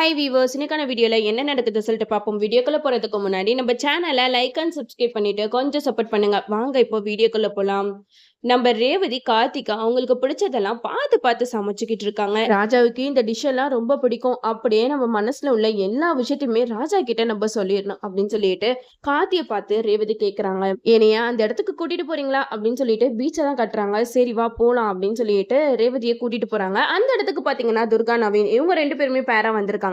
Hi viewers, இன்னைக்கான வீடியோவில் என்ன நடக்குது சொல்லிட்டு பார்ப்போம். வீடியோக்குள்ளே போகிறதுக்கு முன்னாடி நம்ம சேனலை லைக் அண்ட் சப்ஸ்கிரைப் பண்ணிட்டு கொஞ்சம் சப்போர்ட் பண்ணுங்க. வாங்க இப்போ வீடியோக்குள்ளே போகலாம். நம்ம ரேவதி கார்த்திகா அவங்களுக்கு பிடிச்சதெல்லாம் பார்த்து பார்த்து சமைச்சுக்கிட்டு இருக்காங்க. ராஜாவுக்கு இந்த டிஷ் எல்லாம் ரொம்ப பிடிக்கும். அப்படியே நம்ம மனசுல உள்ள எல்லா விஷயத்தையுமே ராஜா கிட்ட நம்ம சொல்லிடணும் அப்படின்னு சொல்லிட்டு கார்த்தியை பார்த்து ரேவதி கேட்கறாங்க. ஏனையா அந்த இடத்துக்கு கூட்டிட்டு போறீங்களா அப்படின்னு சொல்லிட்டு பீச்சை தான் கட்டுறாங்க. சரி வா போலாம் அப்படின்னு சொல்லிட்டு ரேவதியை கூட்டிட்டு போறாங்க. அந்த இடத்துக்கு பாத்தீங்கன்னா துர்கா நவீன் இவங்க ரெண்டு பேருமே பேரா வந்திருக்காங்க.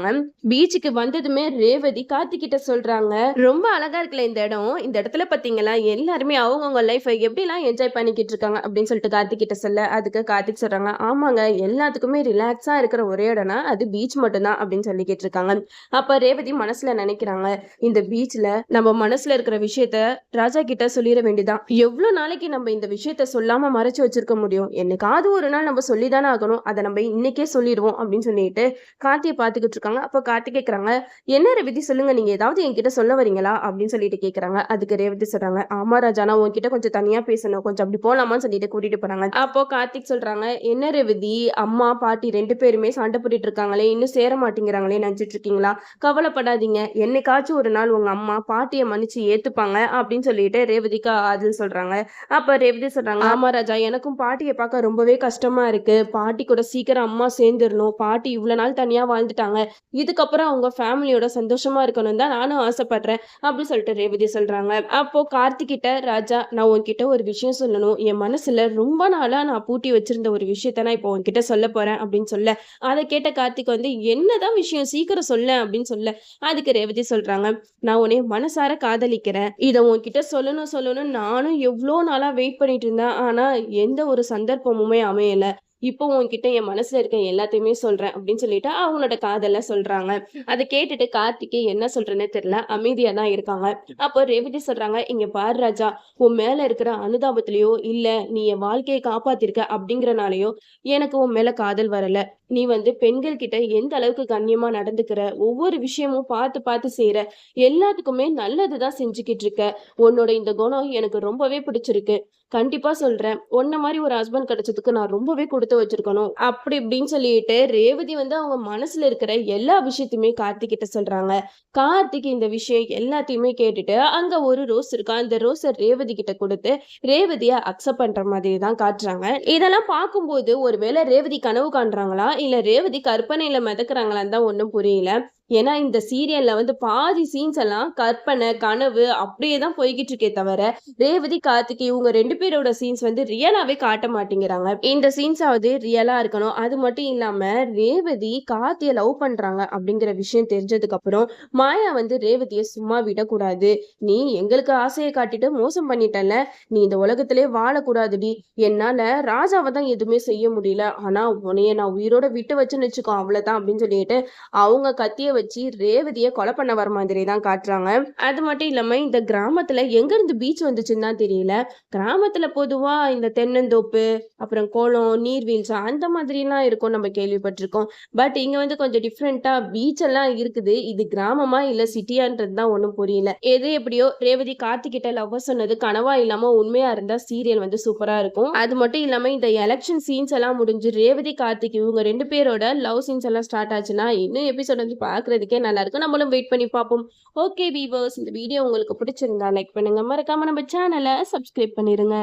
பீச்சுக்கு வந்ததுமே ரேவதி கார்த்திக் கிட்ட சொல்றாங்க, ரொம்ப அழகா இருக்குல்ல இந்த இடம். இந்த இடத்துல பாத்தீங்களா எல்லாருமே அவங்கவுங்க லைஃப் எப்படி எல்லாம் என்ஜாய் பண்ணிக்கிட்டு இருக்காங்க அப்படின்னு சொல்லிட்டு கார்த்திக் கிட்ட சொல்ல, அதுக்கு கார்த்திக் சொல்றாங்க, ஆமாங்க எல்லாத்துக்குமே ரிலாக்ஸா இருக்கிற ஒரே இடம்னா அது பீச் மட்டும்தான் அப்படின்னு சொல்லிக்கிட்டு இருக்காங்க. அப்ப ரேவதி மனசுல நினைக்கிறாங்க, இந்த பீச்ல நம்ம மனசுல இருக்கிற விஷயத்த ராஜா கிட்ட சொல்லிட வேண்டியதான். எவ்வளவு நாளைக்கு நம்ம இந்த விஷயத்த சொல்லாம மறைச்சு வச்சிருக்க முடியும்? என்னைக்காவது ஒரு நாள் நம்ம சொல்லிதானே ஆகணும். அதை நம்ம இன்னைக்கே சொல்லிடுவோம் அப்படின்னு சொல்லிட்டு கார்த்தியை பார்த்துக்கிட்டு இருக்காங்க. அப்ப கார்த்திக் கேட்கறாங்க, என்ன ரேவதி சொல்லுங்க, நீங்க ஏதாவது என்கிட்ட சொல்ல வரீங்களா அப்படின்னு சொல்லிட்டு கேட்கறாங்க. அதுக்கு ரேவதி சொல்றாங்க, ஆமா ராஜா நான் உன்கிட்ட கொஞ்சம் தனியா பேசணும், கொஞ்சம் அப்படி போலாமான்னு சொல்லிட்டு கூட்டிட்டு போறாங்க. அப்போ கார்த்திக் சொல்றாங்க, என்ன ரேவதி அம்மா பாட்டி ரெண்டு பேருமே சண்டை போட்டுட்டு இருக்காங்களே, இன்னும் சேர மாட்டேங்கிறாங்களே நினைச்சிட்டு இருக்கீங்களா? கவலைப்படாதீங்க, என்னைக்காச்சும் ஒரு நாள் உங்க அம்மா பாட்டியை மன்னிச்சு ஏத்துப்பாங்க அப்படின்னு சொல்லிட்டு ரேவதிக்கு ஆறுதல் சொல்றாங்க. அப்ப ரேவதி சொல்றாங்க, ஆமா ராஜா எனக்கும் பாட்டியை பார்க்க ரொம்பவே கஷ்டமா இருக்கு. பாட்டி கூட சீக்கிரம் அம்மா சேர்ந்துடணும். பாட்டி இவ்வளவு நாள் தனியா வாழ்ந்துட்டாங்க. இதுக்கப்புறம் அவங்க ஃபேமிலியோட சந்தோஷமா இருக்கணும் தான் நானும் ஆசைப்படுறேன் அப்படின்னு சொல்லிட்டு ரேவதி சொல்றாங்க. அப்போ கார்த்திக் கிட்ட, ராஜா நான் உன்கிட்ட ஒரு விஷயம் சொல்லணும். என் மனசுல ரொம்ப நாளா நான் பூட்டி வச்சிருந்த ஒரு விஷயத்த நான் இப்போ உன்கிட்ட சொல்ல போறேன் அப்படின்னு சொல்ல, அதை கேட்ட கார்த்திக் வந்து, என்னதான் விஷயம் சீக்கிரம் சொல்ல அப்படின்னு சொல்ல, அதுக்கு ரேவதி சொல்றாங்க, நான் உன்னை மனசார காதலிக்கிறேன். இதை உன்கிட்ட சொல்லணும் சொல்லணும் நானும் எவ்வளோ நாளா வெயிட் பண்ணிட்டு இருந்தேன். ஆனா எந்த ஒரு சந்தர்ப்பமுமே அமையல. இப்போ உன்கிட்ட என் மனசுல இருக்க எல்லாத்தையுமே சொல்றேன் அப்படின்னு சொல்லிட்டு அவங்களோட காதல சொல்றாங்க. அதை கேட்டுட்டு கார்த்திகே என்ன சொல்றேன்னு தெரியல, அமைதியா தான் இருக்காங்க. அப்போ ரேவதி சொல்றாங்க, இங்க பாரு ராஜா, உன் மேல இருக்கிற அனுதாபத்திலயோ இல்ல நீ என் வாழ்க்கையை காப்பாத்திருக்க அப்படிங்கறனாலயோ எனக்கு உன் மேல காதல் வரல. நீ வந்து பெண்கள் கிட்ட எந்த அளவுக்கு கண்ணியமா நடந்துக்கிற, ஒவ்வொரு விஷயமும் பார்த்து பார்த்து செய்யற, எல்லாத்துக்குமே நல்லதுதான் செஞ்சுக்கிட்டு இருக்க. உன்னோட இந்த குணம் எனக்கு ரொம்பவே பிடிச்சிருக்கு. கண்டிப்பா சொல்றேன், உன்ன மாதிரி ஒரு ஹஸ்பண்ட் கிடைச்சதுக்கு நான் ரொம்பவே கொடுத்து வச்சிருக்கணும் அப்படி இப்படின்னு சொல்லிட்டு ரேவதி வந்து அவங்க மனசுல இருக்கிற எல்லா விஷயத்தையுமே கார்த்திக் கிட்ட சொல்றாங்க. கார்த்திக் இந்த விஷயம் எல்லாத்தையுமே கேட்டுட்டு அங்க ஒரு ரோஸ் இருக்கா, அந்த ரோஸை ரேவதி கிட்ட கொடுத்து ரேவதிய அக்செப்ட் பண்ற மாதிரி தான் காட்டுறாங்க. இதெல்லாம் பார்க்கும்போது ஒருவேளை ரேவதி கனவு காண்றாங்களா இல்ல ரேவதி கற்பனையில மிதக்குறாங்களான்னு தான் ஒண்ணும் புரியல. ஏன்னா இந்த சீரியல்ல வந்து பாதி சீன்ஸ் எல்லாம் கற்பனை கனவு அப்படியே தான் போய்கிட்டு இருக்கே தவிர ரேவதி கார்த்திக் இவங்க ரெண்டு பேரோட சீன்ஸ் வந்து ரியலாவே காட்ட மாட்டேங்கிறாங்க. இந்த சீன்ஸாவது ரியலா இருக்கணும். அது மட்டும் இல்லாம ரேவதி கார்த்திய லவ் பண்றாங்க அப்படிங்கிற விஷயம் தெரிஞ்சதுக்கு அப்புறம் மாயா வந்து ரேவதிய சும்மா விடக்கூடாது, நீ எங்களுக்கு ஆசையை காட்டிட்டு மோசம் பண்ணிட்டல, நீ இந்த உலகத்திலே வாழக்கூடாதுடி, என்னால ராஜாவை தான் எதுவுமே செய்ய முடியல, ஆனா உன்னைய நான் உயிரோட விட்டு வச்சுன்னு வச்சுக்கோ அவ்வளவுதான் அப்படின்னு சொல்லிட்டு அவங்க கத்திய வச்சு ரேவதியை கொலை பண்ண வர மாதிரி தான் காட்டுறாங்க. அது மட்டும் இல்லாம இந்த கிராமத்துல எங்க இருந்து பீச் வந்துச்சுன்னு தான் தெரியல. கிராமத்துல பொதுவா இந்த தென்னந்தோப்பு அப்புறம் குளம் நீர்வீழ்ச்சி அந்த மாதிரி எல்லாம் இருக்கும் நம்ம கேள்விப்பட்டிருக்கோம். பட் இங்க வந்து கொஞ்சம் டிஃப்ரெண்டா பீச் எல்லாம் இருக்குது. இது கிராமமா இல்ல சிட்டியான்றது தான் ஒண்ணும் புரியல. எது எப்படியோ ரேவதி கார்த்திக் கிட்ட லவ் சொன்னது கனவா இல்லாம உண்மையா இருந்தா சீரியல் வந்து சூப்பரா இருக்கும். அது மட்டும் இல்லாம இந்த எலெக்ஷன் சீன்ஸ் எல்லாம் முடிஞ்சு ரேவதி கார்த்திக் இவங்க ரெண்டு பேரோட லவ் சீன்ஸ் எல்லாம் ஸ்டார்ட் ஆச்சுன்னா இன்னும் எபிசோட் வந்து பாக்குறதுக்கே நல்லா இருக்கும். நம்மளும் வெயிட் பண்ணி பார்ப்போம். ஓகே வீவர்ஸ், இந்த வீடியோ உங்களுக்கு பிடிச்சிருந்தா லைக் பண்ணுங்க, மறக்காம நம்ம சேனலை சப்ஸ்கிரைப் பண்ணிருங்க.